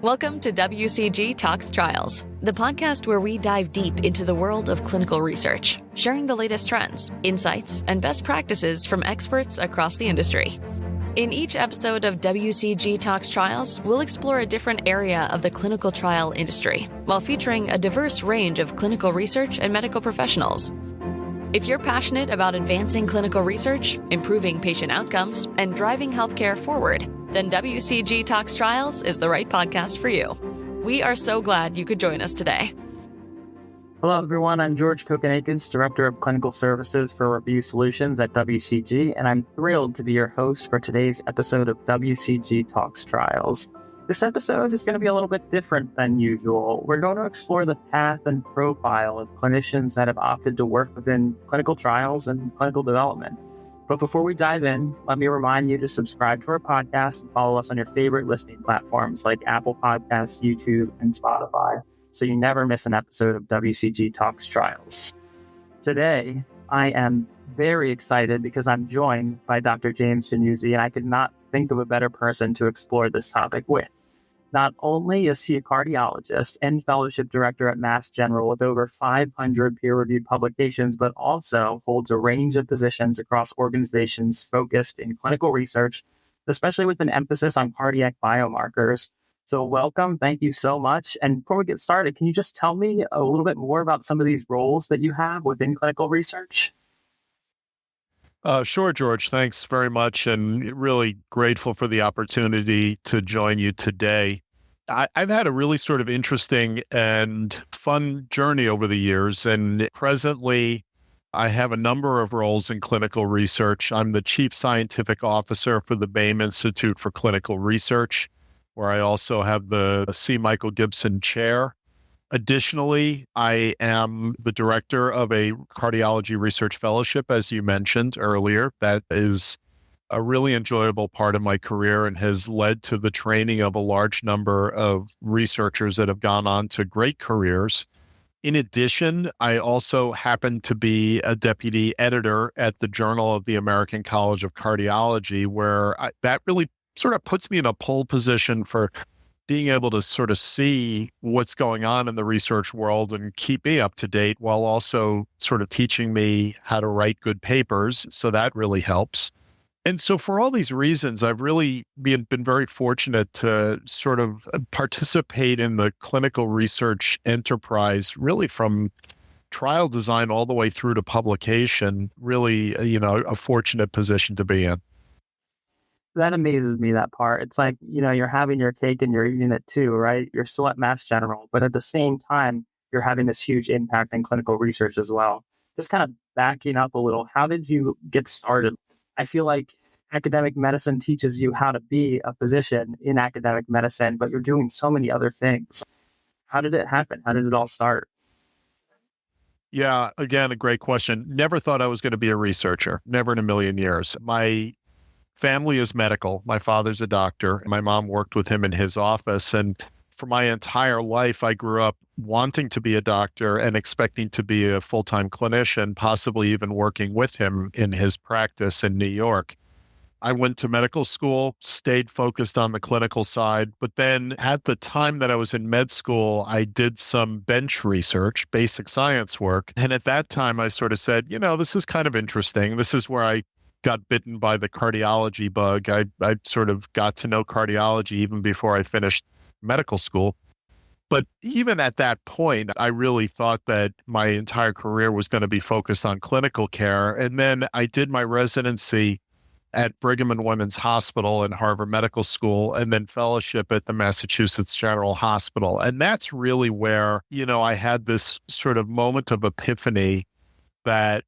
Welcome to WCG Talks Trials, the podcast where we dive deep into the world of clinical research, sharing the latest trends, insights, and best practices from experts across the industry. In each episode of WCG Talks Trials, we'll explore a different area of the clinical trial industry, while featuring a diverse range of clinical research and medical professionals. If you're passionate about advancing clinical research, improving patient outcomes, and driving healthcare forward, then WCG Talks Trials is the right podcast for you. We are so glad you could join us today. Hello, everyone. I'm George Cokenakes, Director of Clinical Services for Review Solutions at WCG, and I'm thrilled to be your host for today's episode of WCG Talks Trials. This episode is going to be a little bit different than usual. We're going to explore the path and profile of clinicians that have opted to work within clinical trials and clinical development. But before we dive in, let me remind you to subscribe to our podcast and follow us on your favorite listening platforms like Apple Podcasts, YouTube, and Spotify, so you never miss an episode of WCG Talks Trials. Today, I am very excited because I'm joined by Dr. James Januzzi, and I could not think of a better person to explore this topic with. Not only is he a cardiologist and fellowship director at Mass General with over 500 peer-reviewed publications, but also holds a range of positions across organizations focused in clinical research, especially with an emphasis on cardiac biomarkers. So welcome. Thank you so much. And before we get started, can you just tell me a little bit more about some of these roles that you have within clinical research? Sure, George. Thanks very much, and really grateful for the opportunity to join you today. I've had a really sort of interesting and fun journey over the years, and presently I have a number of roles in clinical research. I'm the Chief Scientific Officer for the Baim Institute for Clinical Research, where I also have the C. Michael Gibson Chair. Additionally, I am the director of a cardiology research fellowship, as you mentioned earlier. That is a really enjoyable part of my career and has led to the training of a large number of researchers that have gone on to great careers. In addition, I also happen to be a deputy editor at the Journal of the American College of Cardiology, where that really sort of puts me in a pole position for being able to sort of see what's going on in the research world and keep me up to date while also sort of teaching me how to write good papers. So that really helps. And so for all these reasons, I've really been very fortunate to sort of participate in the clinical research enterprise, really from trial design all the way through to publication. Really, a fortunate position to be in. That amazes me, that part. It's like, you're having your cake and you're eating it too, right? You're still at Mass General, but at the same time, you're having this huge impact in clinical research as well. Just kind of backing up a little, how did you get started? I feel like academic medicine teaches you how to be a physician in academic medicine, but you're doing so many other things. How did it happen? How did it all start? Yeah, again, a great question. Never thought I was going to be a researcher. Never in a million years. My family is medical. My father's a doctor. My mom worked with him in his office. And for my entire life, I grew up wanting to be a doctor and expecting to be a full-time clinician, possibly even working with him in his practice in New York. I went to medical school, stayed focused on the clinical side. But then at the time that I was in med school, I did some bench research, basic science work. And at that time, I sort of said, this is kind of interesting. This is where I got bitten by the cardiology bug. I sort of got to know cardiology even before I finished medical school. But even at that point, I really thought that my entire career was going to be focused on clinical care. And then I did my residency at Brigham and Women's Hospital and Harvard Medical School, and then fellowship at the Massachusetts General Hospital. And that's really where, I had this sort of moment of epiphany that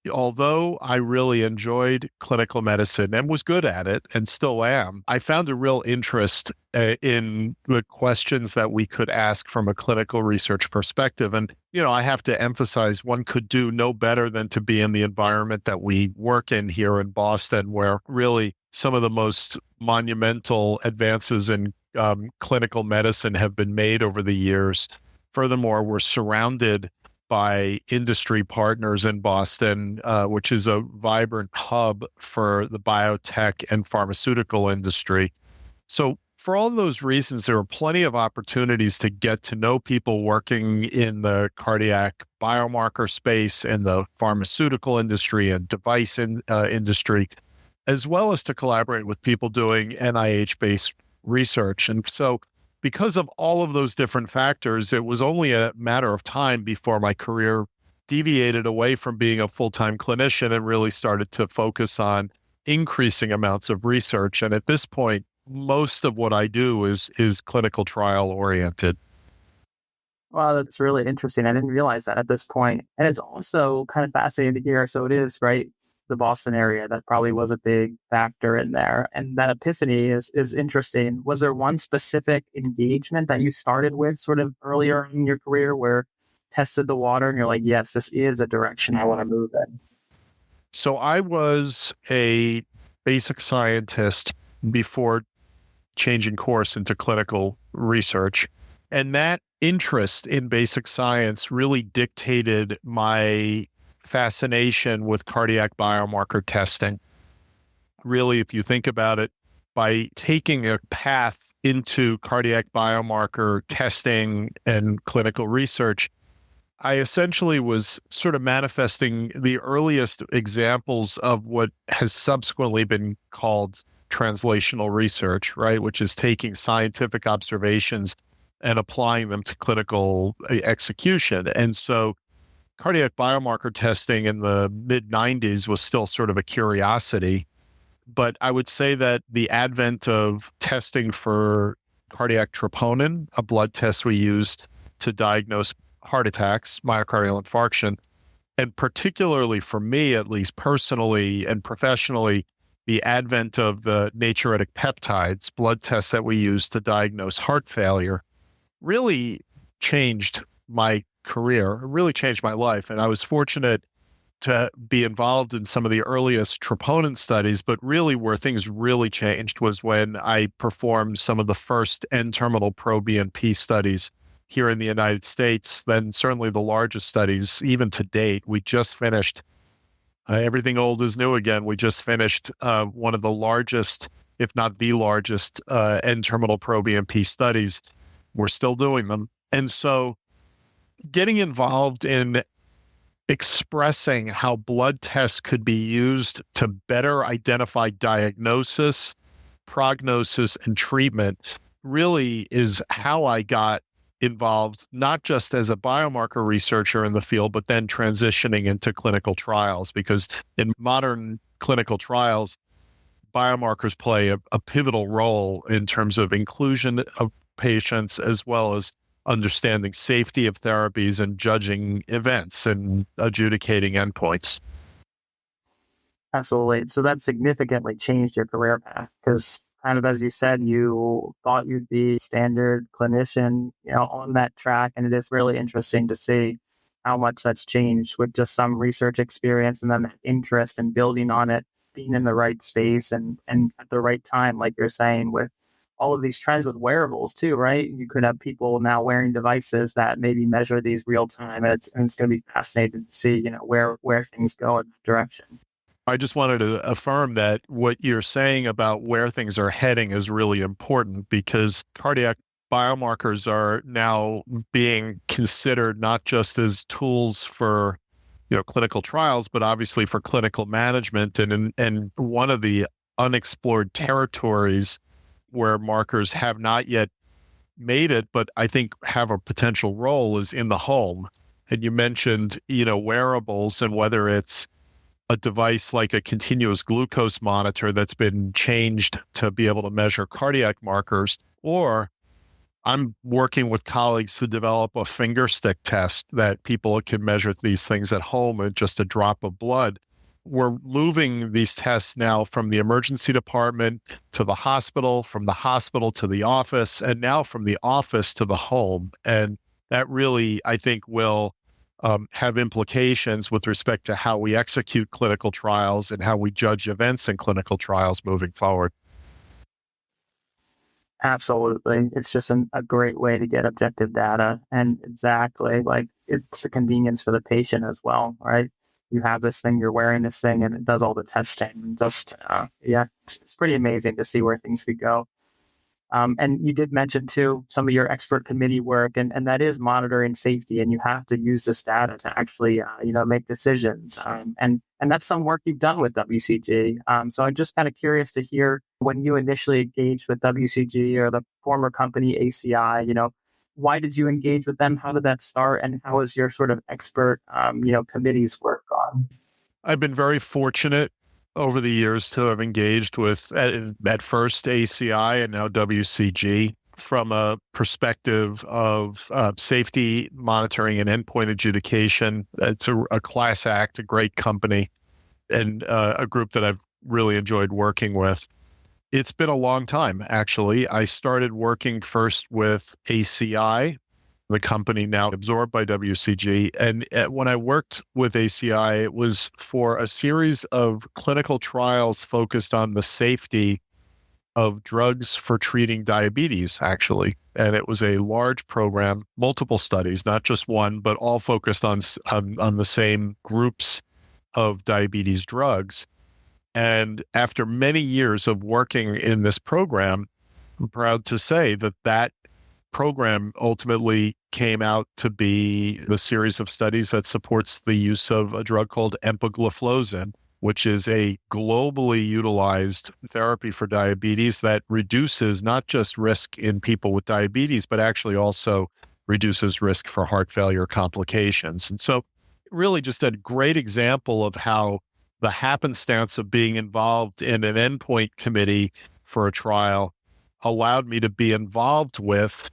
although I really enjoyed clinical medicine and was good at it and still am, I found a real interest in the questions that we could ask from a clinical research perspective. And, I have to emphasize one could do no better than to be in the environment that we work in here in Boston, where really some of the most monumental advances in clinical medicine have been made over the years. Furthermore, we're surrounded by industry partners in Boston, which is a vibrant hub for the biotech and pharmaceutical industry. So for all those reasons, there were plenty of opportunities to get to know people working in the cardiac biomarker space and the pharmaceutical industry and device industry, as well as to collaborate with people doing NIH-based research. And so because of all of those different factors, it was only a matter of time before my career deviated away from being a full-time clinician and really started to focus on increasing amounts of research. And at this point, most of what I do is clinical trial oriented. Wow, that's really interesting. I didn't realize that at this point. And it's also kind of fascinating to hear. So it is, right, the Boston area, that probably was a big factor in there. And that epiphany is interesting. Was there one specific engagement that you started with sort of earlier in your career where tested the water and you're like, yes, this is a direction I want to move in? So I was a basic scientist before changing course into clinical research. And that interest in basic science really dictated my fascination with cardiac biomarker testing. Really, if you think about it, by taking a path into cardiac biomarker testing and clinical research, I essentially was sort of manifesting the earliest examples of what has subsequently been called translational research, right? Which is taking scientific observations and applying them to clinical execution. And so cardiac biomarker testing in the mid-90s was still sort of a curiosity. But I would say that the advent of testing for cardiac troponin, a blood test we used to diagnose heart attacks, myocardial infarction, and particularly for me, at least personally and professionally, the advent of the natriuretic peptides, blood tests that we use to diagnose heart failure, really changed my career, really changed my life. And I was fortunate to be involved in some of the earliest troponin studies, but really where things really changed was when I performed some of the first N-terminal proBNP studies here in the United States, then certainly the largest studies, even to date. We just finished, everything old is new again, we just finished one of the largest, if not the largest, N-terminal proBNP studies. We're still doing them. And so getting involved in expressing how blood tests could be used to better identify diagnosis, prognosis, and treatment really is how I got involved, not just as a biomarker researcher in the field, but then transitioning into clinical trials. Because in modern clinical trials, biomarkers play a pivotal role in terms of inclusion of patients, as well as understanding safety of therapies and judging events and adjudicating endpoints. Absolutely. So that significantly changed your career path because kind of as you said, you thought you'd be standard clinician, on that track. And it is really interesting to see how much that's changed with just some research experience and then that interest in building on it, being in the right space and at the right time, like you're saying, with all of these trends with wearables too, right? You could have people now wearing devices that maybe measure these real time. And it's going to be fascinating to see, where things go in that direction. I just wanted to affirm that what you're saying about where things are heading is really important because cardiac biomarkers are now being considered not just as tools for, clinical trials, but obviously for clinical management. And one of the unexplored territories where markers have not yet made it, but I think have a potential role is in the home. And you mentioned, wearables and whether it's a device like a continuous glucose monitor that's been changed to be able to measure cardiac markers, or I'm working with colleagues to develop a finger stick test that people can measure these things at home at just a drop of blood. We're moving these tests now from the emergency department to the hospital, from the hospital to the office, and now from the office to the home. And that really, I think, will have implications with respect to how we execute clinical trials and how we judge events in clinical trials moving forward. Absolutely. It's just a great way to get objective data. And exactly, like it's a convenience for the patient as well, right? You have this thing, you're wearing this thing, and it does all the testing. And just, it's pretty amazing to see where things could go. And you did mention too some of your expert committee work, and that is monitoring safety, and you have to use this data to actually make decisions. And that's some work you've done with WCG. So I'm just kind of curious to hear when you initially engaged with WCG or the former company ACI. Why did you engage with them? How did that start? And how has your sort of expert committees work gone? I've been very fortunate over the years to have engaged with, at first ACI and now WCG, from a perspective of safety monitoring and endpoint adjudication. It's a class act, a great company, and a group that I've really enjoyed working with. It's been a long time, actually. I started working first with ACI, the company now absorbed by WCG. And when I worked with ACI, it was for a series of clinical trials focused on the safety of drugs for treating diabetes, actually. And it was a large program, multiple studies, not just one, but all focused on the same groups of diabetes drugs. And after many years of working in this program, I'm proud to say that program ultimately came out to be the series of studies that supports the use of a drug called empagliflozin, which is a globally utilized therapy for diabetes that reduces not just risk in people with diabetes, but actually also reduces risk for heart failure complications. And so really just a great example of how the happenstance of being involved in an endpoint committee for a trial allowed me to be involved with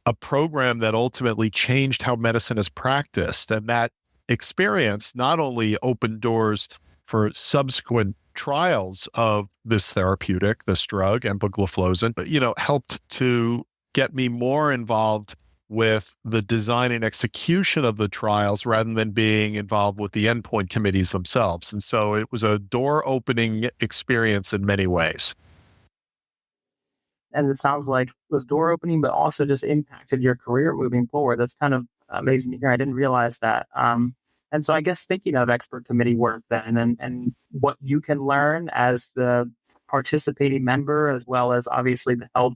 a program that ultimately changed how medicine is practiced. And that experience not only opened doors for subsequent trials of this therapeutic, this drug, empagliflozin, but, helped to get me more involved with the design and execution of the trials rather than being involved with the endpoint committees themselves. And so it was a door-opening experience in many ways. And it sounds like it was door opening, but also just impacted your career moving forward. That's kind of amazing to hear. I didn't realize that. And so I guess thinking of expert committee work then and what you can learn as the participating member, as well as obviously the help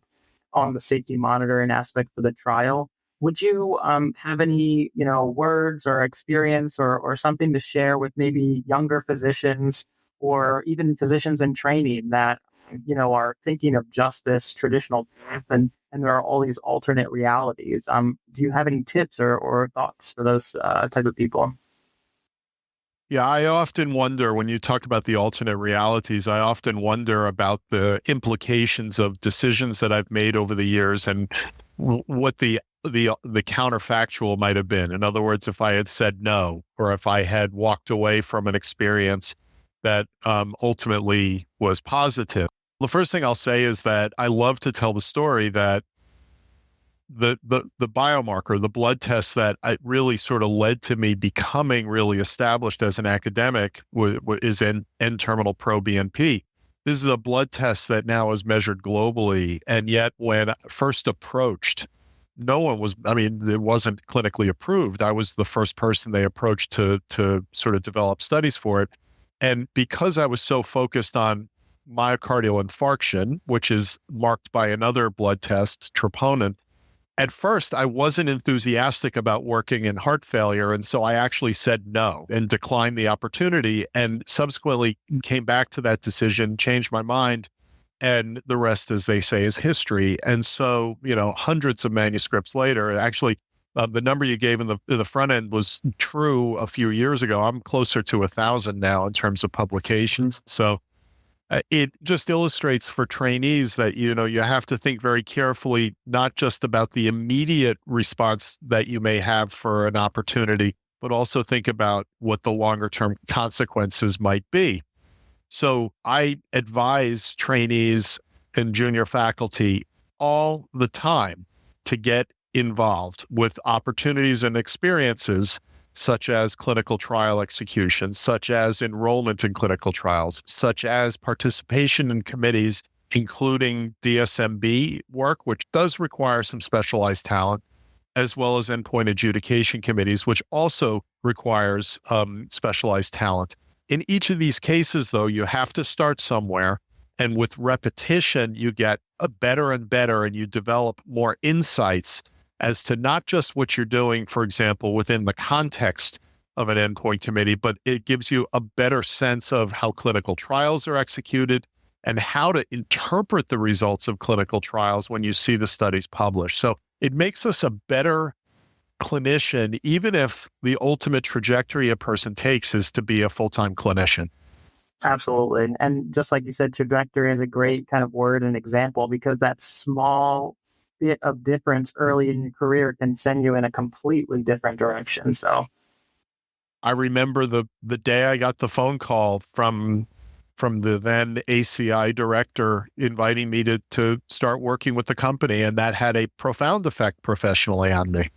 on the safety monitoring aspect for the trial, would you have any, words or experience or something to share with maybe younger physicians or even physicians in training that, are thinking of just this traditional path and there are all these alternate realities? Do you have any tips or thoughts for those type of people? Yeah, I often wonder when you talk about the alternate realities, I often wonder about the implications of decisions that I've made over the years and what the counterfactual might have been. In other words, if I had said no, or if I had walked away from an experience that ultimately was positive. The first thing I'll say is that I love to tell the story that the biomarker, the blood test that really sort of led to me becoming really established as an academic is N-terminal proBNP. This is a blood test that now is measured globally. And yet when first approached, it wasn't clinically approved. I was the first person they approached to sort of develop studies for it. And because I was so focused on myocardial infarction, which is marked by another blood test, troponin, at first I wasn't enthusiastic about working in heart failure. And so I actually said no and declined the opportunity, and subsequently came back to that decision, changed my mind. And the rest, as they say, is history. And so, hundreds of manuscripts later, actually, the number you gave in the front end was true a few years ago. I'm closer to 1,000 now in terms of publications. So it just illustrates for trainees that, you have to think very carefully, not just about the immediate response that you may have for an opportunity, but also think about what the longer term consequences might be. So I advise trainees and junior faculty all the time to get involved with opportunities and experiences such as clinical trial execution, such as enrollment in clinical trials, such as participation in committees, including DSMB work, which does require some specialized talent, as well as endpoint adjudication committees, which also requires specialized talent. In each of these cases, though, you have to start somewhere. And with repetition, you get a better and better, and you develop more insights as to not just what you're doing, for example, within the context of an endpoint committee, but it gives you a better sense of how clinical trials are executed and how to interpret the results of clinical trials when you see the studies published. So it makes us a better clinician, even if the ultimate trajectory a person takes is to be a full-time clinician. Absolutely. And just like you said, trajectory is a great kind of word and example, because that small bit of difference early in your career can send you in a completely different direction. So I remember the day I got the phone call from the then ACI director inviting me to start working with the company, and that had a profound effect professionally on me.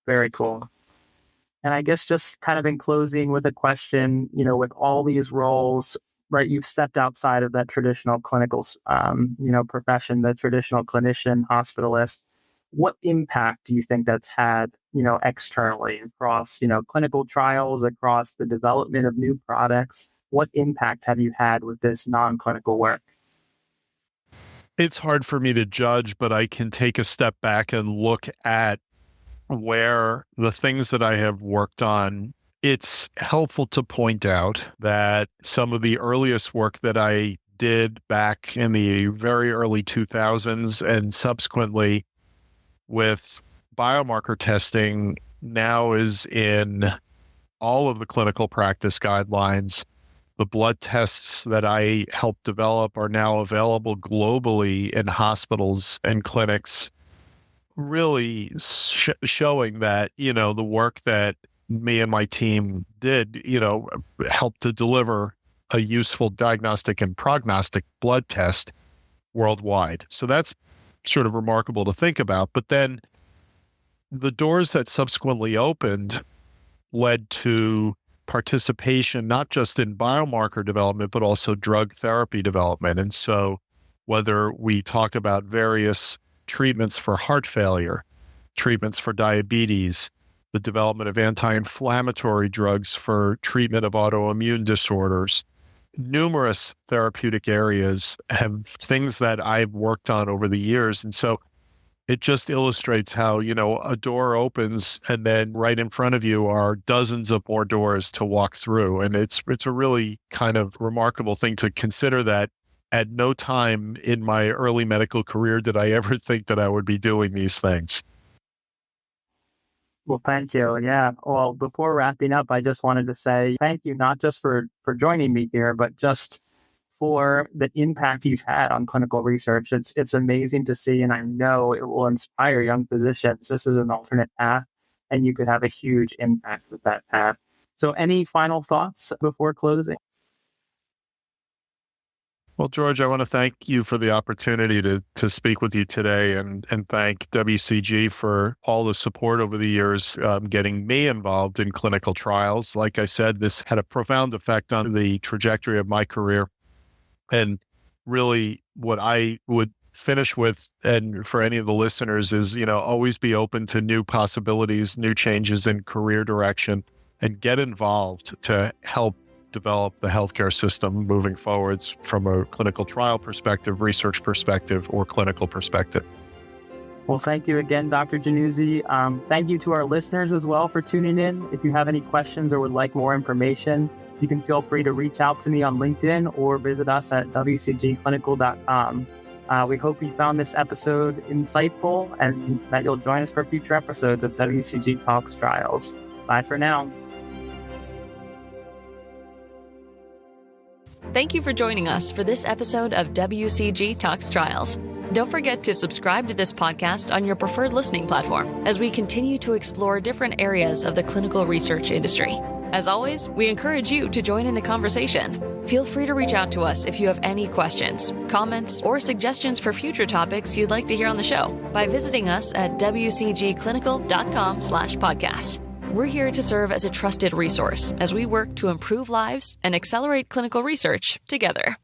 Very cool. And I guess just kind of in closing with a question, with all these roles, right, you've stepped outside of that traditional clinical, profession, the traditional clinician, hospitalist. What impact do you think that's had, externally across, clinical trials, across the development of new products? What impact have you had with this non-clinical work? It's hard for me to judge, but I can take a step back and look at where the things that I have worked on. It's helpful to point out that some of the earliest work that I did back in the very early 2000s and subsequently with biomarker testing now is in all of the clinical practice guidelines. The blood tests that I helped develop are now available globally in hospitals and clinics, really showing that, the work that me and my team did, helped to deliver a useful diagnostic and prognostic blood test worldwide. So that's sort of remarkable to think about. But then the doors that subsequently opened led to participation, not just in biomarker development, but also drug therapy development. And so whether we talk about various treatments for heart failure, treatments for diabetes, the development of anti-inflammatory drugs for treatment of autoimmune disorders, numerous therapeutic areas have things that I've worked on over the years. And so it just illustrates how, a door opens and then right in front of you are dozens of more doors to walk through. And it's a really kind of remarkable thing to consider that at no time in my early medical career did I ever think that I would be doing these things. Well, thank you. Yeah. Well, before wrapping up, I just wanted to say thank you, not just for joining me here, but just for the impact you've had on clinical research. It's amazing to see, and I know it will inspire young physicians. This is an alternate path, and you could have a huge impact with that path. So any final thoughts before closing? Well, George, I want to thank you for the opportunity to speak with you today and thank WCG for all the support over the years, getting me involved in clinical trials. Like I said, this had a profound effect on the trajectory of my career. And really what I would finish with, and for any of the listeners, is, always be open to new possibilities, new changes in career direction, and get involved to help develop the healthcare system moving forwards from a clinical trial perspective, research perspective, or clinical perspective. Well, thank you again, Dr. Januzzi. Thank you to our listeners as well for tuning in. If you have any questions or would like more information, you can feel free to reach out to me on LinkedIn or visit us at WCGclinical.com. We hope you found this episode insightful and that you'll join us for future episodes of WCG Talks Trials. Bye for now. Thank you for joining us for this episode of WCG Talks Trials. Don't forget to subscribe to this podcast on your preferred listening platform as we continue to explore different areas of the clinical research industry. As always, we encourage you to join in the conversation. Feel free to reach out to us if you have any questions, comments, or suggestions for future topics you'd like to hear on the show by visiting us at wcgclinical.com/podcast. We're here to serve as a trusted resource as we work to improve lives and accelerate clinical research together.